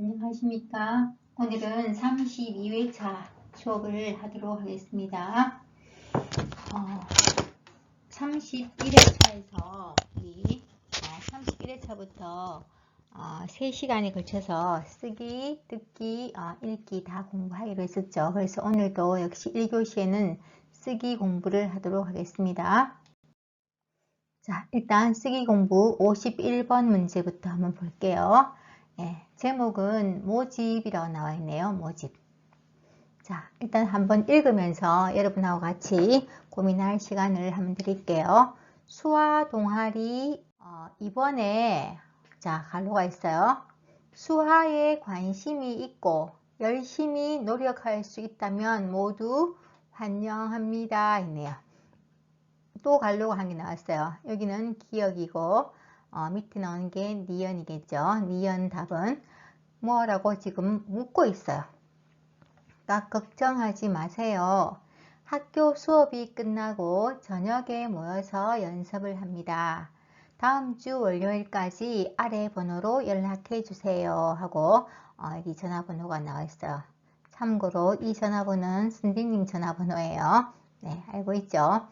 안녕하십니까. 오늘은 32회차 수업을 하도록 하겠습니다. 31회차에서 우리 31회차부터 3시간에 걸쳐서 쓰기, 듣기, 읽기 다 공부하기로 했었죠. 그래서 오늘도 역시 1교시에는 쓰기 공부를 하도록 하겠습니다. 자, 일단 쓰기 공부 51번 문제부터 한번 볼게요. 제목은 모집이라고 나와 있네요. 모집. 자, 일단 한번 읽으면서 여러분하고 같이 고민할 시간을 한번 드릴게요. 수화 동아리 이번에 자, 갈로가 있어요. 수화에 관심이 있고 열심히 노력할 수 있다면 모두 환영합니다. 있네요. 또 갈로가 한 개 나왔어요. 여기는 기억이고 밑에 나오는 게 니언이겠죠. 니언 답은 뭐라고 지금 묻고 있어요. 그러니까 걱정하지 마세요. 학교 수업이 끝나고 저녁에 모여서 연습을 합니다. 다음 주 월요일까지 아래 번호로 연락해 주세요 하고 여기 전화번호가 나와 있어요. 참고로 이 전화번호는 선생님 전화번호예요. 네, 알고 있죠?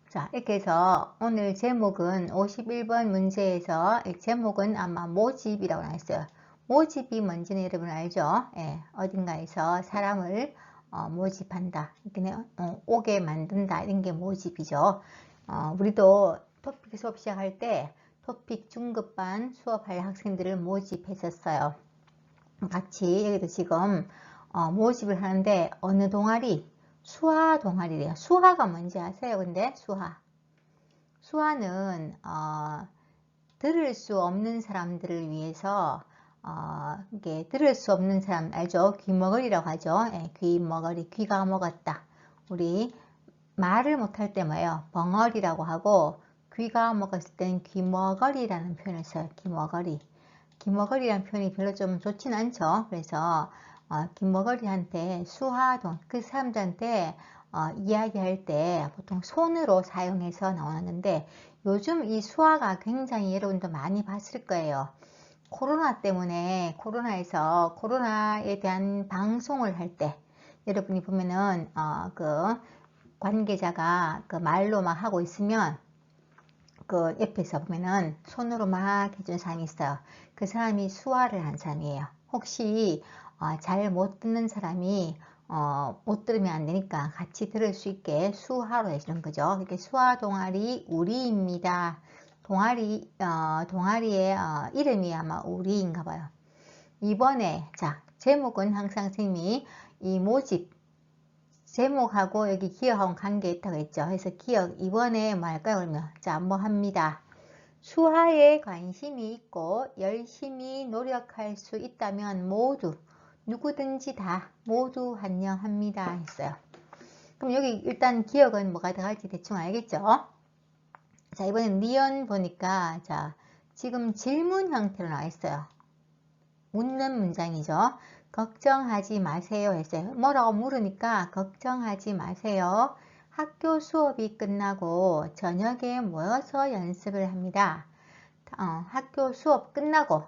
자, 이렇게 해서 오늘 제목은 51번 문제에서 제목은 아마 모집이라고 나왔어요. 모집이 뭔지는 여러분 알죠? 어딘가에서 사람을 모집한다. 오게 만든다. 이런 게 모집이죠. 우리도 토픽 수업 시작할 때 토픽 중급반 수업할 학생들을 모집했었어요. 같이 여기도 지금 모집을 하는데 어느 동아리? 수화 동아리래요. 수화가 뭔지 아세요? 근데 수화는 들을 수 없는 사람들을 위해서 이게 들을 수 없는 사람 알죠? 귀머거리라고 하죠. 귀머거리, 귀가 먹었다. 우리 말을 못할 때 뭐예요? 벙어리라고 하고 귀가 먹었을 땐 귀머거리라는 표현을 써요. 귀머거리. 귀머거리라는 표현이 별로 좀 좋진 않죠. 그래서 귀머거리한테 수화동 그 사람들한테 이야기할 때 보통 손으로 사용해서 나오는데 요즘 이 수화가 굉장히 여러분도 많이 봤을 거예요. 코로나 때문에 코로나에 대한 방송을 할 때 여러분이 보면은 그 관계자가 그 말로 막 하고 있으면 그 옆에서 보면은 손으로 막 해준 사람이 있어요. 그 사람이 수화를 한 사람이에요. 혹시 잘 못 듣는 사람이 못 들으면 안 되니까 같이 들을 수 있게 수화로 해주는 거죠. 이렇게 수화 동아리 우리입니다. 동아리의 이름이 아마 우리인가 봐요. 이번에 자 제목은 항상 선생님이 이 모집 제목하고 여기 기억하고 관계 있다고 했죠. 그래서 기억 이번에 뭐 할까요? 그러면 자 뭐 합니다. 수화에 관심이 있고 열심히 노력할 수 있다면 모두 누구든지 다 모두 환영합니다 했어요. 그럼 여기 일단 기억은 뭐가 들어갈지 대충 알겠죠? 자 이번엔 리언 보니까 자 지금 질문 형태로 나와 있어요. 묻는 문장이죠. 걱정하지 마세요 했어요. 뭐라고 물으니까 걱정하지 마세요. 학교 수업이 끝나고 저녁에 모여서 연습을 합니다. 학교 수업 끝나고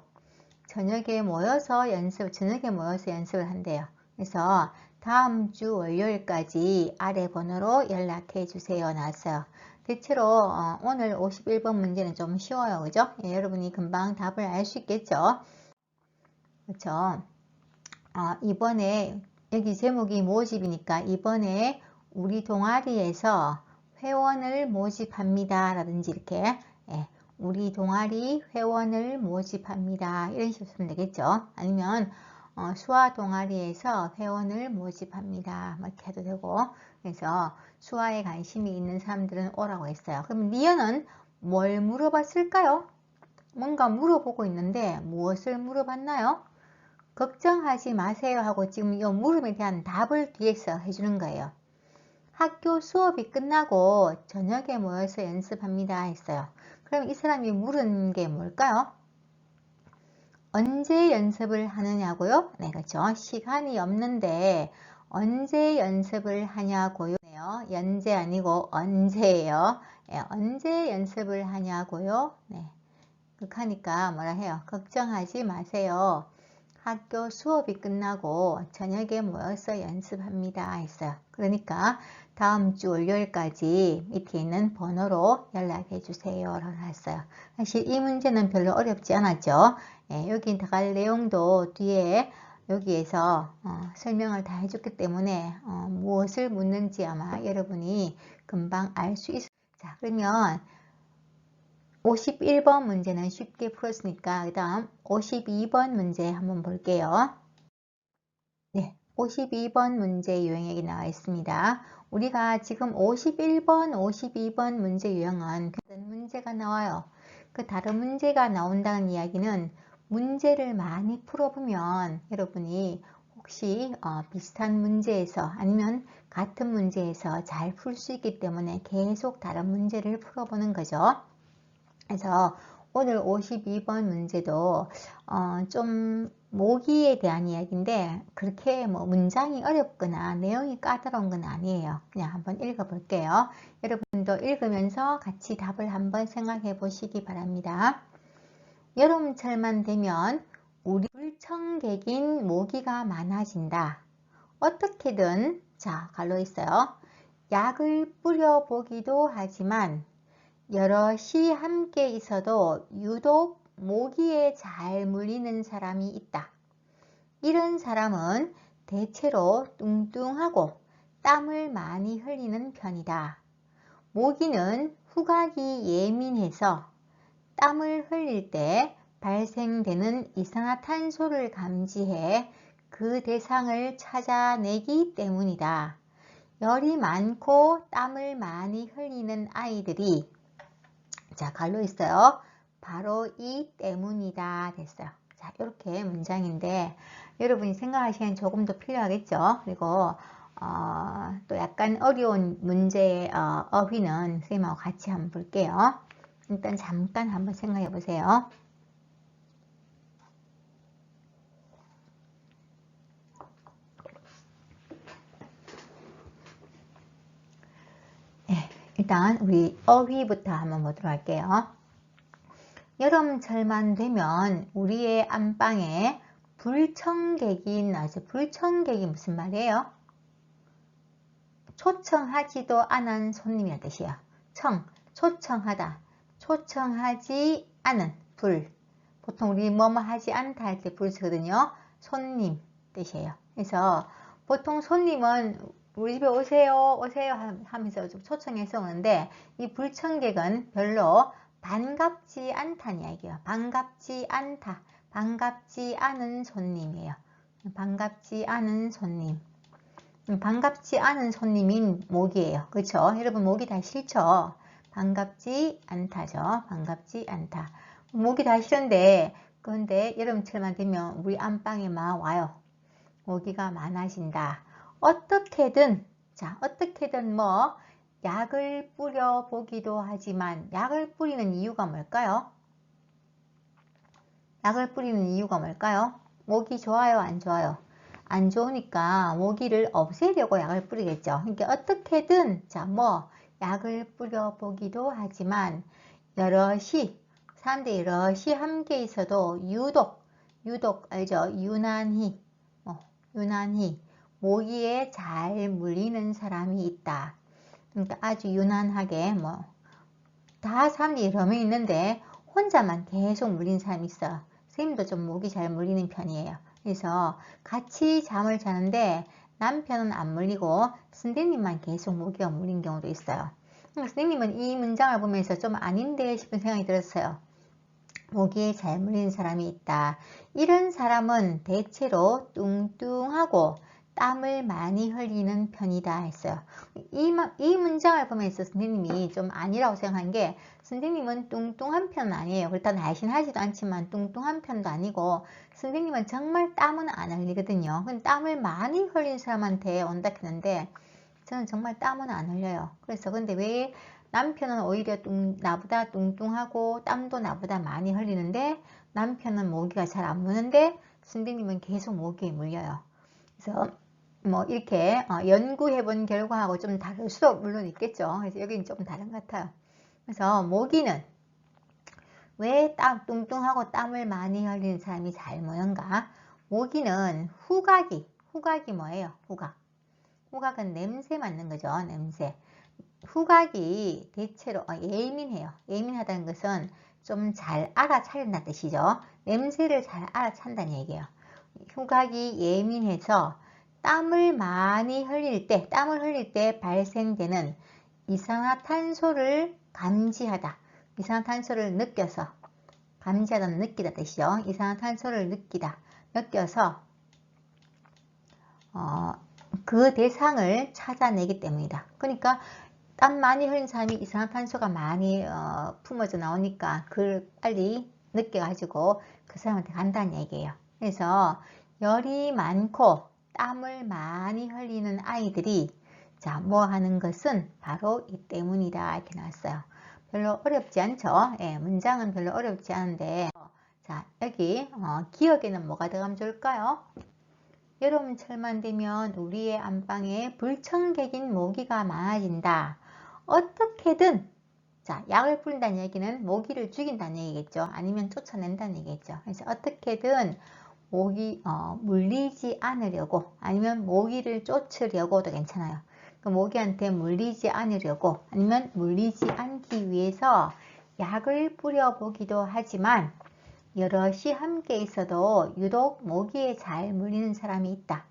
저녁에 모여서 연습을 한대요. 그래서 다음 주 월요일까지 아래 번호로 연락해 주세요 나왔어요. 대체로 오늘 51번 문제는 좀 쉬워요. 그죠? 여러분이 금방 답을 알 수 있겠죠? 그렇죠? 이번에 여기 제목이 모집이니까 이번에 우리 동아리에서 회원을 모집합니다 라든지 이렇게 우리 동아리 회원을 모집합니다 이런 식으로 쓰면 되겠죠. 아니면 수화 동아리에서 회원을 모집합니다 이렇게 해도 되고. 그래서 수화에 관심이 있는 사람들은 오라고 했어요. 그럼 리언은 뭘 물어봤을까요? 뭔가 물어보고 있는데 무엇을 물어봤나요? 걱정하지 마세요 하고 지금 이 물음에 대한 답을 뒤에서 해주는 거예요. 학교 수업이 끝나고 저녁에 모여서 연습합니다 했어요. 그럼 이 사람이 물은 게 뭘까요? 언제 연습을 하느냐고요? 네, 그렇죠. 시간이 없는데 언제 연습을 하냐고요? 연재 아니고 언제예요. 언제 연습을 하냐고요? 네. 그러니까 뭐라 해요? 걱정하지 마세요. 학교 수업이 끝나고 저녁에 모여서 연습합니다 했어요. 그러니까 다음 주 월요일까지 밑에 있는 번호로 연락해 주세요 라고 했어요. 사실 이 문제는 별로 어렵지 않았죠. 예, 여기 들어갈 내용도 뒤에 여기에서 설명을 다 해줬기 때문에 무엇을 묻는지 아마 여러분이 금방 알 수 있어요. 자, 그러면 51번 문제는 쉽게 풀었으니까 그 다음 52번 문제 한번 볼게요. 네, 52번 문제 유형이 나와 있습니다. 우리가 지금 51번, 52번 문제 유형은 다른 문제가 나와요. 그 다른 문제가 나온다는 이야기는 문제를 많이 풀어보면 여러분이 혹시 비슷한 문제에서 아니면 같은 문제에서 잘 풀 수 있기 때문에 계속 다른 문제를 풀어보는 거죠. 그래서 오늘 52번 문제도 좀 모기에 대한 이야기인데 그렇게 뭐 문장이 어렵거나 내용이 까다로운 건 아니에요. 그냥 한번 읽어 볼게요. 여러분도 읽으면서 같이 답을 한번 생각해 보시기 바랍니다. 여름철만 되면 우리 불청객인 모기가 많아진다. 어떻게든 자 갈로 있어요. 약을 뿌려보기도 하지만 여럿이 함께 있어도 유독 모기에 잘 물리는 사람이 있다. 이런 사람은 대체로 뚱뚱하고 땀을 많이 흘리는 편이다. 모기는 후각이 예민해서 땀을 흘릴 때 발생되는 이산화탄소를 감지해 그 대상을 찾아내기 때문이다. 열이 많고 땀을 많이 흘리는 아이들이 자, 갈로 있어요. 바로 이 때문이다 됐어요. 자, 이렇게 문장인데 여러분이 생각할 시간이 조금 더 필요하겠죠. 그리고 또 약간 어려운 문제의 어휘는 선생님하고 같이 한번 볼게요. 일단 잠깐 한번 생각해 보세요. 네, 일단 우리 어휘부터 한번 보도록 할게요. 여름철만 되면 우리의 안방에 불청객이 나죠. 불청객이 무슨 말이에요? 초청하지도 않은 손님이라는 뜻이에요. 초청하다. 초청하지 않은 불. 보통 우리 뭐뭐 하지 않다 할 때 불 쓰거든요. 손님 뜻이에요. 그래서 보통 손님은 우리 집에 오세요 하면서 좀 초청해서 오는데 이 불청객은 별로 반갑지 않다는 이야기예요. 반갑지 않다. 반갑지 않은 손님이에요. 반갑지 않은 손님. 반갑지 않은 손님인 모기예요. 그렇죠? 여러분 모기 다 싫죠? 반갑지 않다죠. 반갑지 않다. 모기 다 싫은데 그런데 여름철만 되면 우리 안방에 막 와요. 모기가 많아진다. 어떻게든 자 어떻게든 뭐 약을 뿌려 보기도 하지만 약을 뿌리는 이유가 뭘까요? 약을 뿌리는 이유가 뭘까요? 모기 좋아요 안 좋아요? 안 좋으니까 모기를 없애려고 약을 뿌리겠죠. 그러니까 어떻게든 자 뭐 약을 뿌려 보기도 하지만 여럿이 사람들이 여럿이 함께 있어도 유독 알죠? 유난히 모기에 잘 물리는 사람이 있다. 그러니까 아주 유난하게 뭐 다 사람들이 여러 명 있는데 혼자만 계속 물리는 사람이 있어. 선생님도 좀 모기 잘 물리는 편이에요. 그래서 같이 잠을 자는데 남편은 안 물리고 선생님만 계속 모기가 물린 경우도 있어요. 선생님은 이 문장을 보면서 좀 아닌데 싶은 생각이 들었어요. 모기에 잘 물리는 사람이 있다. 이런 사람은 대체로 뚱뚱하고 땀을 많이 흘리는 편이다 했어요. 이 문장을 보면서 선생님이 좀 아니라고 생각한 게 선생님은 뚱뚱한 편은 아니에요. 일단 날씬하지도 않지만 뚱뚱한 편도 아니고 선생님은 정말 땀은 안 흘리거든요. 땀을 많이 흘린 사람한테 온다 했는데 저는 정말 땀은 안 흘려요. 그래서 근데 왜 남편은 오히려 나보다 뚱뚱하고 땀도 나보다 많이 흘리는데 남편은 모기가 잘 안 무는데 선생님은 계속 모기에 물려요. 그래서 뭐 이렇게 연구해 본 결과하고 좀 다를 수도 물론 있겠죠. 그래서 여기는 조금 다른 것 같아요. 그래서 모기는 왜 뚱뚱하고 땀을 많이 흘리는 사람이 잘 무는가? 모기는 후각이 뭐예요? 후각은 냄새 맡는 거죠. 냄새. 후각이 대체로 예민해요. 예민하다는 것은 좀 잘 알아차린다는 뜻이죠. 냄새를 잘 알아챈다는 얘기예요. 후각이 예민해서 땀을 흘릴 때 발생되는 이산화탄소를 감지하다. 이산화탄소를 느껴서, 감지하다는 느끼다 뜻이죠. 이산화탄소를 느껴서 그 대상을 찾아내기 때문이다. 그러니까 땀 많이 흘린 사람이 이산화탄소가 많이 품어져 나오니까 그걸 빨리 느껴가지고 그 사람한테 간다는 얘기예요. 그래서 열이 많고 땀을 많이 흘리는 아이들이 뭐 하는 것은 바로 이 때문이다 이렇게 나왔어요. 별로 어렵지 않죠? 예, 문장은 별로 어렵지 않은데 여기 기억에는 뭐가 들어가면 좋을까요? 여름철만 되면 우리의 안방에 불청객인 모기가 많아진다. 어떻게든 약을 뿌린다는 얘기는 모기를 죽인다는 얘기겠죠. 아니면 쫓아낸다는 얘기겠죠. 그래서 어떻게든 모기 물리지 않으려고, 아니면 모기를 쫓으려고도 괜찮아요. 그 모기한테 물리지 않으려고, 아니면 물리지 않기 위해서 약을 뿌려보기도 하지만 여럿이 함께 있어도 유독 모기에 잘 물리는 사람이 있다.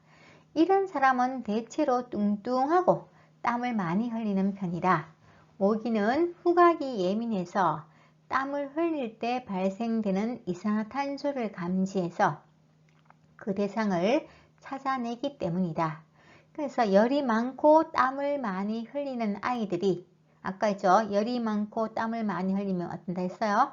이런 사람은 대체로 뚱뚱하고 땀을 많이 흘리는 편이라 모기는 후각이 예민해서 땀을 흘릴 때 발생되는 이산화탄소를 감지해서 그 대상을 찾아내기 때문이다. 그래서 열이 많고 땀을 많이 흘리는 아이들이, 아까 했죠? 열이 많고 땀을 많이 흘리면 어떤다 했어요?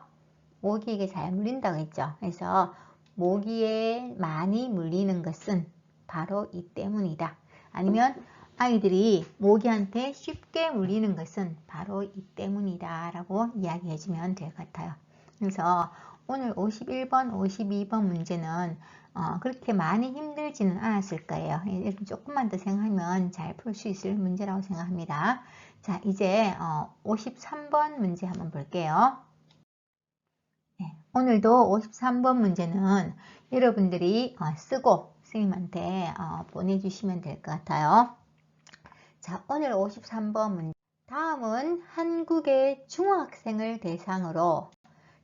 모기에게 잘 물린다고 했죠. 그래서 모기에 많이 물리는 것은 바로 이 때문이다. 아니면 아이들이 모기한테 쉽게 물리는 것은 바로 이 때문이다 라고 이야기해 주면 될 것 같아요. 그래서 오늘 51번, 52번 문제는 그렇게 많이 힘들지는 않았을 거예요. 이렇게 조금만 더 생각하면 잘 풀 수 있을 문제라고 생각합니다. 자, 이제 53번 문제 한번 볼게요. 네, 오늘도 53번 문제는 여러분들이 쓰고 선생님한테 보내주시면 될 것 같아요. 자, 오늘 53번 문제. 다음은 한국의 중학생을 대상으로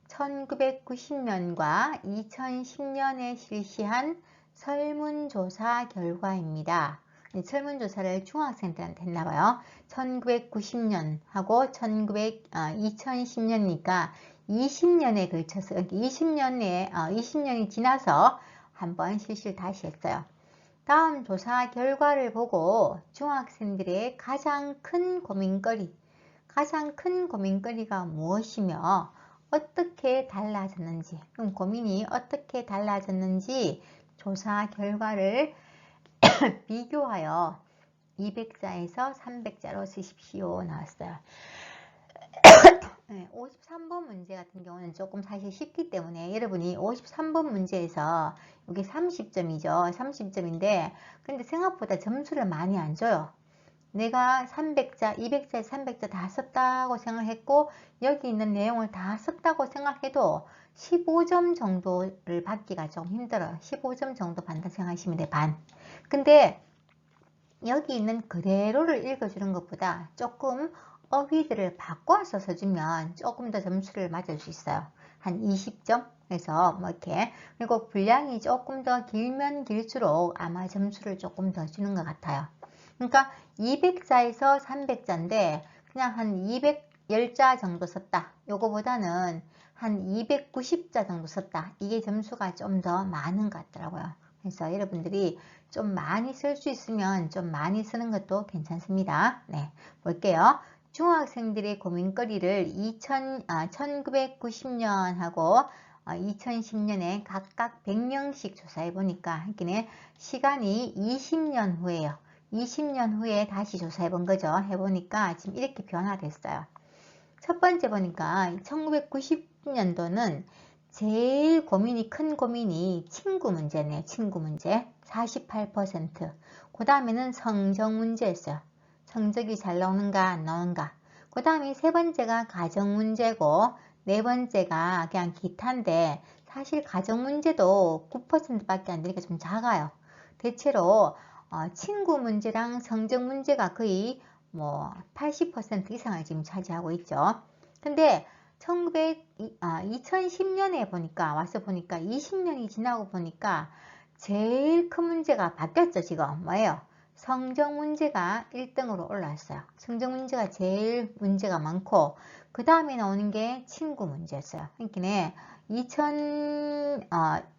1990년과 2010년에 실시한 설문조사 결과입니다. 설문조사를 중학생들한테 했나봐요. 1990년하고 2010년이니까 20년에 걸쳐서, 20년이 지나서 한번 실시를 다시 했어요. 다음 조사 결과를 보고 중학생들의 가장 큰 고민거리가 무엇이며 어떻게 달라졌는지, 그럼 고민이 어떻게 달라졌는지 조사 결과를 비교하여 200자에서 300자로 쓰십시오 나왔어요. 53번 문제 같은 경우는 조금 사실 쉽기 때문에 여러분이 53번 문제에서 여기 30점이죠. 30점인데 근데 생각보다 점수를 많이 안 줘요. 내가 300자, 200자, 300자 다 썼다고 생각했고 여기 있는 내용을 다 썼다고 생각해도 15점 정도를 받기가 좀 힘들어요. 15점 정도 받는다 생각하시면 돼. 반. 근데 여기 있는 그대로를 읽어주는 것보다 조금 어휘들을 바꿔서 써주면 조금 더 점수를 맞을 수 있어요. 한 20점? 그래서 뭐 이렇게, 그리고 분량이 조금 더 길면 길수록 아마 점수를 조금 더 주는 것 같아요. 그러니까 200자에서 300자인데 그냥 한 210자 정도 썼다. 요거보다는 한 290자 정도 썼다. 이게 점수가 좀 더 많은 것 같더라고요. 그래서 여러분들이 좀 많이 쓸 수 있으면 좀 많이 쓰는 것도 괜찮습니다. 네, 볼게요. 중학생들의 고민거리를 1990년하고 2010년에 각각 100명씩 조사해 보니까 시간이 20년 후에요. 20년 후에 다시 조사해 본 거죠. 해보니까 지금 이렇게 변화됐어요. 첫 번째 보니까 1990년도는 제일 큰 고민이 친구 문제네. 친구 문제 48%. 그 다음에는 성적 문제였어요. 성적이 잘 나오는가 안 나오는가. 그 다음에 세 번째가 가정 문제고 네 번째가 그냥 기타인데 사실 가정 문제도 9%밖에 안 되니까 좀 작아요. 대체로 친구 문제랑 성적 문제가 거의 뭐 80% 이상을 지금 차지하고 있죠. 근데 2010년에 보니까 와서 보니까 20년이 지나고 보니까 제일 큰 문제가 바뀌었죠. 지금 뭐예요? 성적 문제가 1등으로 올라왔어요. 성적 문제가 제일 문제가 많고 그 다음에 나오는 게 친구 문제였어요. 그러니까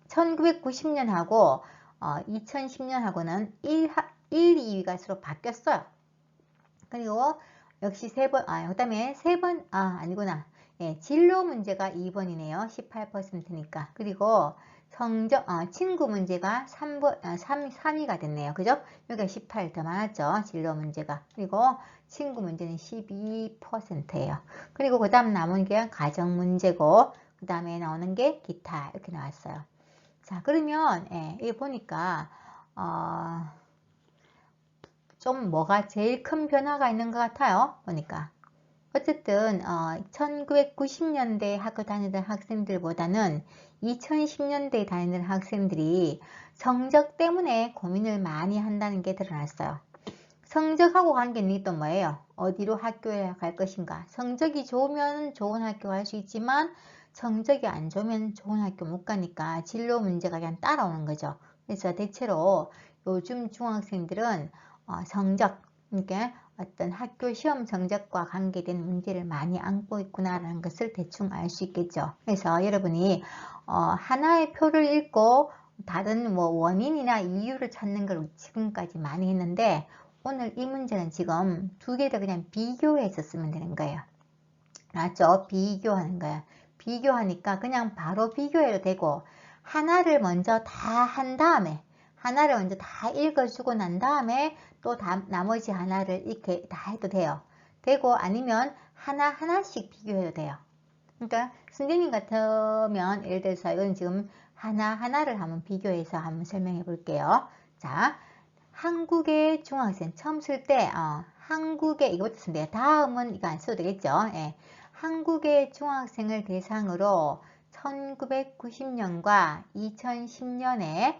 1990년하고 2010년하고는 1, 2위가 서로 바뀌었어요. 그리고 역시 그 다음에 아니구나. 예, 진로 문제가 2번이네요. 18%니까. 그리고 친구 문제가 3위가 됐네요. 그죠? 여기가 18 더 많았죠. 진로 문제가. 그리고 친구 문제는 12%예요. 그리고 그 다음 남은 게 가정 문제고, 그 다음에 나오는 게 기타. 이렇게 나왔어요. 자, 그러면, 예, 여기 보니까, 좀 뭐가 제일 큰 변화가 있는 것 같아요. 보니까. 어쨌든 1990년대 학교 다니던 학생들보다는 2010년대에 다니던 학생들이 성적 때문에 고민을 많이 한다는 게 드러났어요. 성적하고 관계는 또 뭐예요? 어디로 학교에 갈 것인가? 성적이 좋으면 좋은 학교 갈 수 있지만 성적이 안 좋으면 좋은 학교 못 가니까 진로 문제가 그냥 따라오는 거죠. 그래서 대체로 요즘 중학생들은 성적, 그러니까 어떤 학교 시험 성적과 관계된 문제를 많이 안고 있구나라는 것을 대충 알 수 있겠죠. 그래서 여러분이 하나의 표를 읽고 다른 뭐 원인이나 이유를 찾는 걸 지금까지 많이 했는데 오늘 이 문제는 지금 두 개 다 그냥 비교해서 쓰면 되는 거예요. 맞죠? 비교하는 거야. 비교하니까 그냥 바로 비교해도 되고 하나를 먼저 다 한 다음에 하나를 먼저 다 읽어주고 난 다음에 또 나머지 하나를 이렇게 다 해도 돼요. 되고 아니면 하나씩 비교해도 돼요. 그러니까 선생님 같으면 예를 들어서 이건 지금 하나를 한번 비교해서 한번 설명해 볼게요. 자, 한국의 중학생 처음 쓸 때 한국의 이것도 쓰면 돼요. 다음은 이거 안 써도 되겠죠. 예. 한국의 중학생을 대상으로 1990년과 2010년에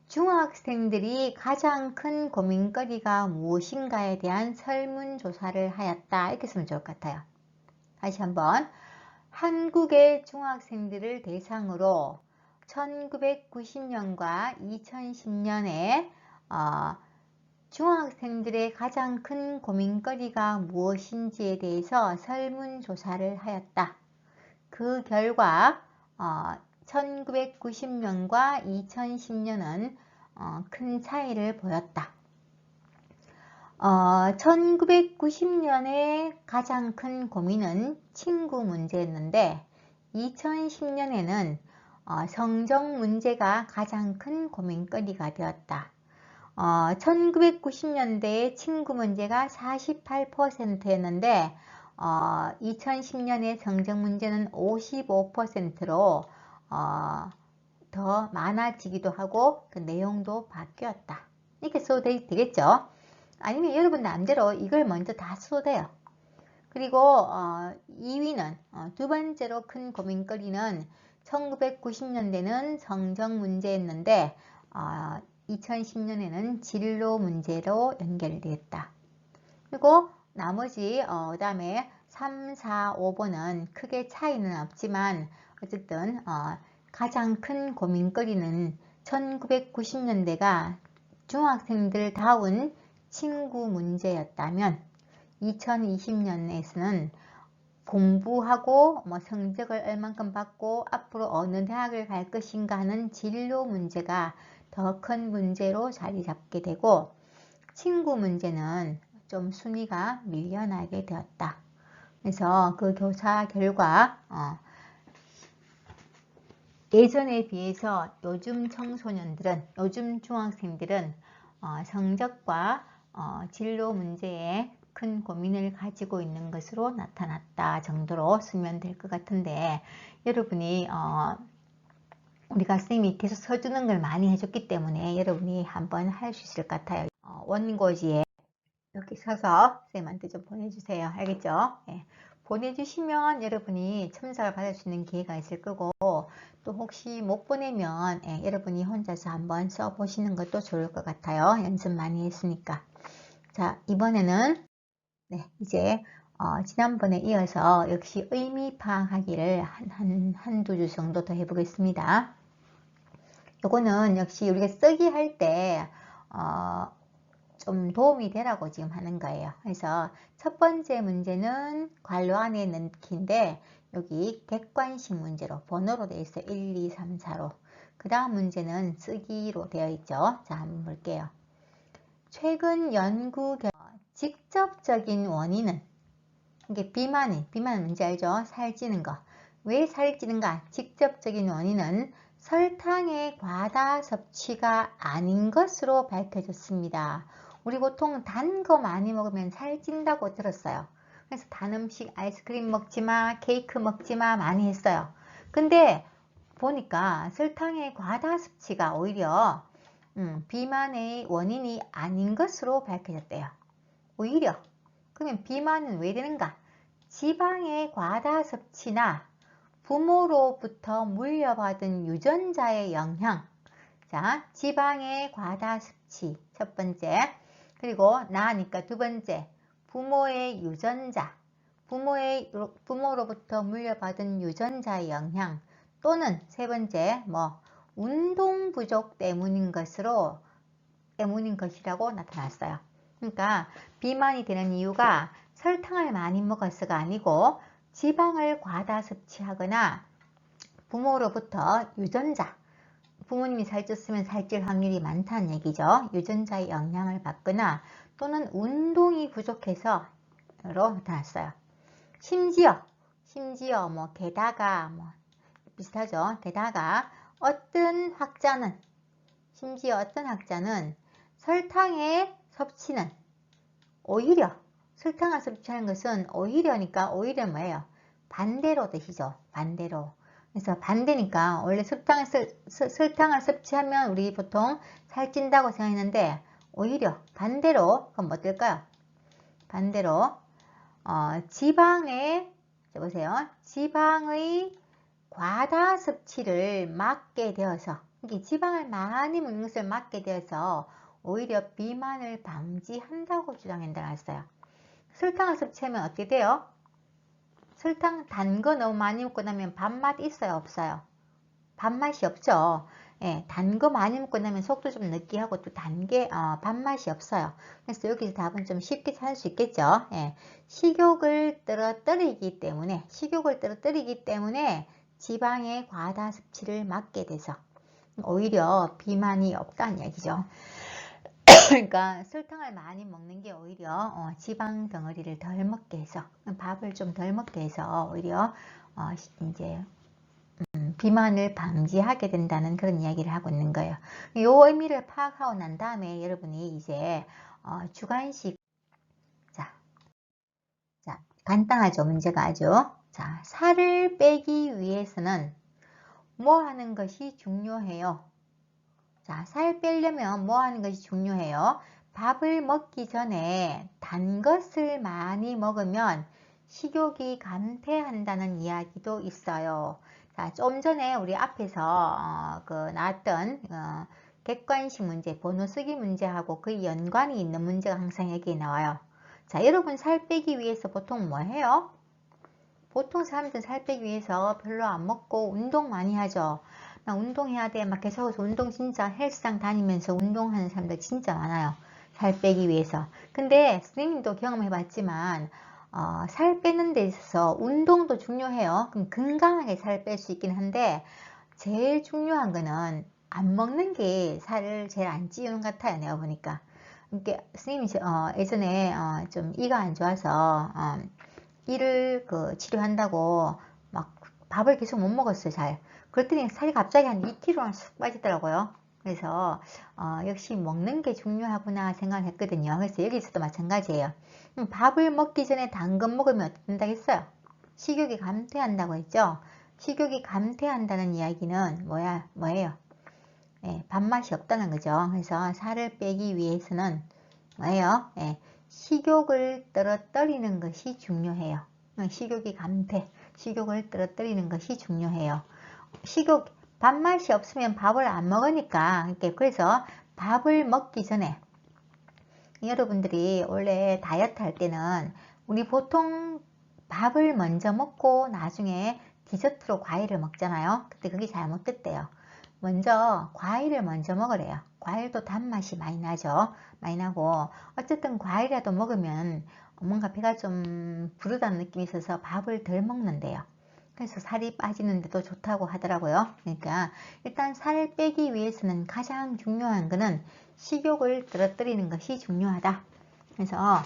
중학생들이 가장 큰 고민거리가 무엇인가에 대한 설문조사를 하였다. 이렇게 쓰면 좋을 것 같아요. 다시 한번 한국의 중학생들을 대상으로 1990년과 2010년에 중학생들의 가장 큰 고민거리가 무엇인지에 대해서 설문조사를 하였다. 그 결과 1990년과 2010년은 큰 차이를 보였다. 1990년에 가장 큰 고민은 친구 문제였는데 2010년에는 성적 문제가 가장 큰 고민거리가 되었다. 1990년대에 친구 문제가 48%였는데 2010년에 성적 문제는 55%로 더 많아지기도 하고 그 내용도 바뀌었다. 이렇게 써도 되겠죠? 아니면 여러분 남대로 이걸 먼저 다 써도 돼요. 그리고 2위는 두 번째로 큰 고민거리는 1990년대는 성적 문제였는데 2010년에는 진로 문제로 연결되었다. 그리고 나머지 그 다음에 3, 4, 5번은 크게 차이는 없지만 어쨌든 가장 큰 고민거리는 1990년대가 중학생들다운 친구 문제였다면 2020년에서는 공부하고 뭐 성적을 얼만큼 받고 앞으로 어느 대학을 갈 것인가 하는 진로 문제가 더 큰 문제로 자리 잡게 되고 친구 문제는 좀 순위가 밀려나게 되었다. 그래서 그 교사 결과 예전에 비해서 요즘 청소년들은 요즘 중학생들은 성적과 진로 문제에 큰 고민을 가지고 있는 것으로 나타났다 정도로 쓰면 될 것 같은데 여러분이 우리가 선생님이 계속 써주는 걸 많이 해줬기 때문에 여러분이 한번 할 수 있을 것 같아요. 원고지에 이렇게 써서 선생님한테 좀 보내주세요. 알겠죠? 예. 보내주시면 여러분이 첨삭을 받을 수 있는 기회가 있을 거고, 또 혹시 못 보내면 여러분이 혼자서 한번 써보시는 것도 좋을 것 같아요. 연습 많이 했으니까. 자, 이번에는 이제 지난번에 이어서 역시 의미 파악하기를 한두 주 정도 더 해보겠습니다. 요거는 역시 우리가 쓰기 할 때 좀 도움이 되라고 지금 하는 거예요. 그래서 첫 번째 문제는 괄호 안에 넣기인데 여기 객관식 문제로 번호로 되어 있어요. 1, 2, 3, 4로. 그 다음 문제는 쓰기로 되어 있죠. 자, 한번 볼게요. 최근 연구 결과 직접적인 원인은, 이게 비만 문제 알죠? 살찌는 거. 왜 살찌는가? 직접적인 원인은 설탕의 과다 섭취가 아닌 것으로 밝혀졌습니다. 우리 보통 단 거 많이 먹으면 살찐다고 들었어요. 그래서 단 음식, 아이스크림 먹지 마, 케이크 먹지 마 많이 했어요. 근데 보니까 설탕의 과다 섭취가 오히려 비만의 원인이 아닌 것으로 밝혀졌대요. 오히려. 그러면 비만은 왜 되는가? 지방의 과다 섭취나 부모로부터 물려받은 유전자의 영향. 자, 지방의 과다 섭취 첫 번째, 그리고 나니까 두 번째, 부모의 유전자, 부모로부터 물려받은 유전자의 영향, 또는 세 번째, 운동 부족 때문인 것이라고 나타났어요. 그러니까 비만이 되는 이유가 설탕을 많이 먹어서가 아니고 지방을 과다 섭취하거나 부모로부터 유전자, 부모님이 살쪘으면 살찔 확률이 많다는 얘기죠. 유전자의 영향을 받거나 또는 운동이 부족해서로 나타났어요. 심지어 게다가 비슷하죠. 게다가 어떤 학자는 설탕의 섭취는 오히려, 설탕을 섭취하는 것은 오히려니까, 오히려 뭐예요? 반대로 되시죠. 반대로. 그래서 반대니까 원래 설탕을 섭취하면 우리 보통 살찐다고 생각했는데 오히려 반대로, 그럼 어떨까요? 반대로 지방의 과다 섭취를 막게 되어서, 이게 지방을 많이 먹는 것을 막게 되어서 오히려 비만을 방지한다고 주장한다고 했어요. 설탕을 섭취하면 어떻게 돼요? 설탕 단 거 너무 많이 먹고 나면 밥맛 있어요, 없어요? 밥맛이 없죠. 예, 단 거 많이 먹고 나면 속도 좀 느끼하고 또 단 게 밥맛이 없어요. 그래서 여기서 답은 좀 쉽게 찾을 수 있겠죠. 예, 식욕을 떨어뜨리기 때문에 지방의 과다 섭취를 막게 돼서 오히려 비만이 없다는 얘기죠. 그러니까 설탕을 많이 먹는 게 오히려 지방 덩어리를 덜 먹게 해서, 밥을 좀 덜 먹게 해서 오히려 이제 비만을 방지하게 된다는 그런 이야기를 하고 있는 거예요. 이 의미를 파악하고 난 다음에 여러분이 이제 주관식, 자, 간단하죠, 문제가 아주. 자, 살을 빼기 위해서는 뭐 하는 것이 중요해요? 자, 살 빼려면 뭐 하는 것이 중요해요? 밥을 먹기 전에 단 것을 많이 먹으면 식욕이 감퇴한다는 이야기도 있어요. 자, 좀 전에 우리 앞에서 나왔던 객관식 문제, 번호 쓰기 문제하고 그 연관이 있는 문제가 항상 여기에 나와요. 자, 여러분 살 빼기 위해서 보통 뭐 해요? 보통 사람들은 살 빼기 위해서 별로 안 먹고 운동 많이 하죠. 나 운동해야 돼. 막 계속해서 운동, 진짜 헬스장 다니면서 운동하는 사람들 진짜 많아요. 살 빼기 위해서. 근데 선생님도 경험해 봤지만 살 빼는 데 있어서 운동도 중요해요. 그럼 건강하게 살 뺄 수 있긴 한데 제일 중요한 거는 안 먹는 게 살을 제일 안 찌우는 것 같아요. 내가 보니까. 그러니까 선생님이 예전에 좀 이가 안 좋아서 이를 치료한다고 막 밥을 계속 못 먹었어요. 잘. 그랬더니 살이 갑자기 한 2kg나 쑥 빠지더라고요. 그래서 역시 먹는 게 중요하구나 생각을 했거든요. 그래서 여기서도 마찬가지예요. 밥을 먹기 전에 단 거 먹으면 어떻게 된다고 했어요? 식욕이 감퇴한다고 했죠. 식욕이 감퇴한다는 이야기는 뭐예요? 예, 밥맛이 없다는 거죠. 그래서 살을 빼기 위해서는 뭐예요? 예, 식욕을 떨어뜨리는 것이 중요해요. 식욕이 감퇴, 식욕을 떨어뜨리는 것이 중요해요. 식욕, 밥맛이 없으면 밥을 안 먹으니까, 그래서 밥을 먹기 전에, 여러분들이 원래 다이어트 할 때는 우리 보통 밥을 먼저 먹고 나중에 디저트로 과일을 먹잖아요. 근데 그게 잘못됐대요. 먼저 과일을 먼저 먹으래요. 과일도 단맛이 많이 나죠. 많이 나고 어쨌든 과일이라도 먹으면 뭔가 배가 좀 부르다는 느낌이 있어서 밥을 덜 먹는데요. 그래서 살이 빠지는데도 좋다고 하더라고요. 그러니까 일단 살 빼기 위해서는 가장 중요한 거는 식욕을 떨어뜨리는 것이 중요하다. 그래서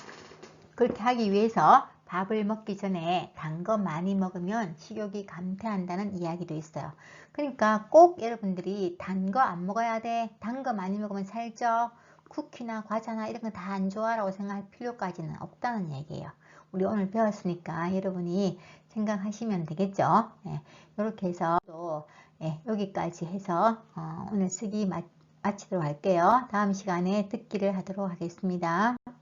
그렇게 하기 위해서 밥을 먹기 전에 단 거 많이 먹으면 식욕이 감퇴한다는 이야기도 있어요. 그러니까 꼭 여러분들이 단 거 안 먹어야 돼. 단 거 많이 먹으면 살쪄. 쿠키나 과자나 이런 거 다 안 좋아라고 생각할 필요까지는 없다는 얘기예요. 우리 오늘 배웠으니까 여러분이 생각하시면 되겠죠. 네, 이렇게 해서 또 여기까지 해서 오늘 쓰기 마치도록 할게요. 다음 시간에 듣기를 하도록 하겠습니다.